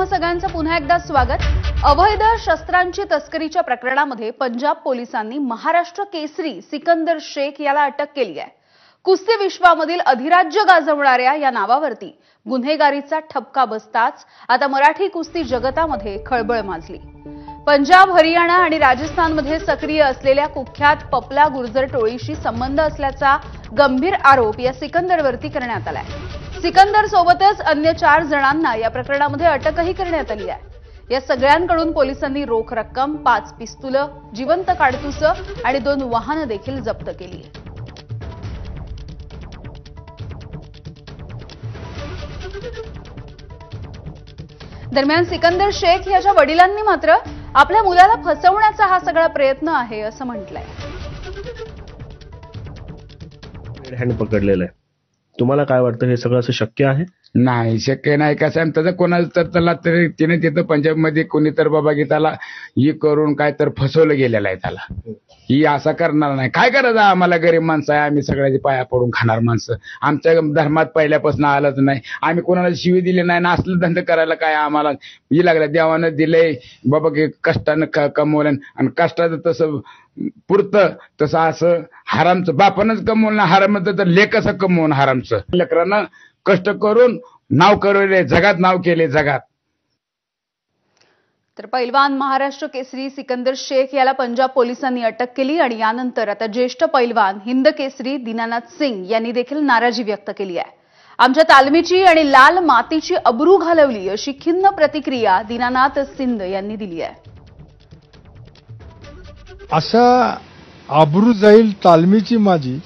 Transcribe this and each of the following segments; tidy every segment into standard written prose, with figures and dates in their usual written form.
सगळ्यांचं पुन्हा एकदा स्वागत। अवैध शस्त्रांची तस्करीच्या प्रकरणामध्ये पंजाब पोलिसांनी महाराष्ट्र केसरी सिकंदर शेख याला अटक केली आहे। कुस्ती विश्वामधील अधिराज्य गाजवणाऱ्या या नावावरती गुन्हेगारीचा ठपका बसताच आता मराठी कुस्ती जगतामध्ये खळबळ माजली। पंजाब, हरियाणा आणि राजस्थानमध्ये सक्रिय असलेल्या कुख्यात पपला गुर्जर टोळीशी संबंध असल्याचा गंभीर आरोप या सिकंदरवरती करण्यात आलाय। सिकंदर सोबतच अन्य 4 जणांना या प्रकरणामध्ये अटकही करण्यात आली आहे। या सगळ्यांकडून पोलिसांनी रोख रक्कम, 5 पिस्तुलं, जिवंत काडतुस आणि 2 वाहनं देखील जप्त केली। दरम्यान सिकंदर शेख याच्या वडिलांनी मात्र आपल्या मुलाला फसवण्याचा हा सगळा प्रयत्न आहे असं म्हटलंय। हँड पकडलेलं आहे। तुम्हाला काय वाटतं हे सगळं असं शक्य आहे? नाही, शक्य नाही। कसं आहे त्याचं कोणाचं तर त्याला तरी तिने तिथं पंजाबमध्ये कोणी तर बाबा की त्याला ही करून काय तर फसवलं गेलेलं आहे त्याला। ही असा करणार नाही। काय करायचं, आम्हाला गरीब माणसं आहे, आम्ही सगळ्याची पाया पडून खाणार माणसं। आमच्या धर्मात पहिल्यापासून आलंच नाही, आम्ही कोणाला शिवी दिली नाही ना असलं धंदा करायला काय आम्हाला ही लागलं। देवानं दिलंय बाबा की कष्टानं कमवलं आणि कष्टाचं तसं पुरतं तसं असं हरामचं बापानंच कमवलं, हरामचं तर लेक कसं कमवून हरामचं। लेकरांना कष्ट करून नाव करवले, जगात नाव केले जगात। तर पैलवान महाराष्ट्र केसरी सिकंदर शेख याला पंजाब पोलिसांनी अटक केली आणि यानंतर आता ज्येष्ठ पैलवान हिंद केसरी दीनानाथ सिंग यांनी देखील नाराजी व्यक्त केली आहे। आमच्या तालमीची आणि लाल मातीची अब्रू घालवली अशी खिन्न प्रतिक्रिया दीनानाथ सिंग यांनी दिली आहे। असा आबरू जाईल तालमीची माझी,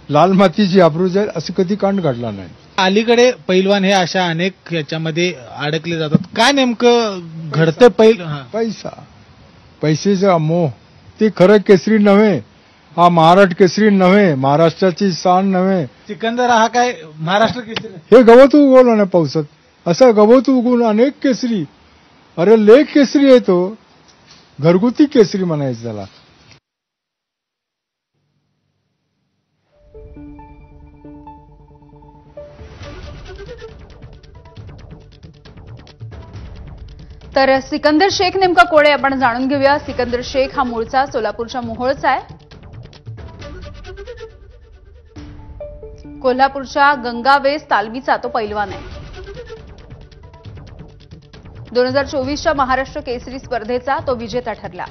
लाल मातीची आबरू जाईल असं कधी कांड घडला नाही। अलीकडे पैलवान हे अशा अनेक याच्यामध्ये अडकले जातात, काय नेमकं घडतं? पैसा, पैसेचा मोह, ते खरं केसरी नव्हे, हा महाराष्ट्र केसरी नव्हे, महाराष्ट्राची शान नव्हे। सिकंदर हा काय महाराष्ट्र केसरी? हे गवत उगवलं ना पावसात, असं गवत उगवून अनेक केसरी, अरे लेख केसरी आहे तो, घरगुती केसरी म्हणायचं त्याला। तर सिकंदर शेख नेमका कोण आहे आपण जाणून घेऊया। सिकंदर शेख हा मूळचा सोलापूरच्या मोहोळचा आहे। कोल्हापूरच्या गंगावेस तालमीचा तो पैलवान आहे। 2024च्या महाराष्ट्र केसरी स्पर्धेचा तो विजेता ठरला।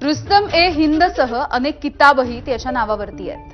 रुस्तम ए हिंदसह अनेक किताबही त्याच्या नावावरती आहेत।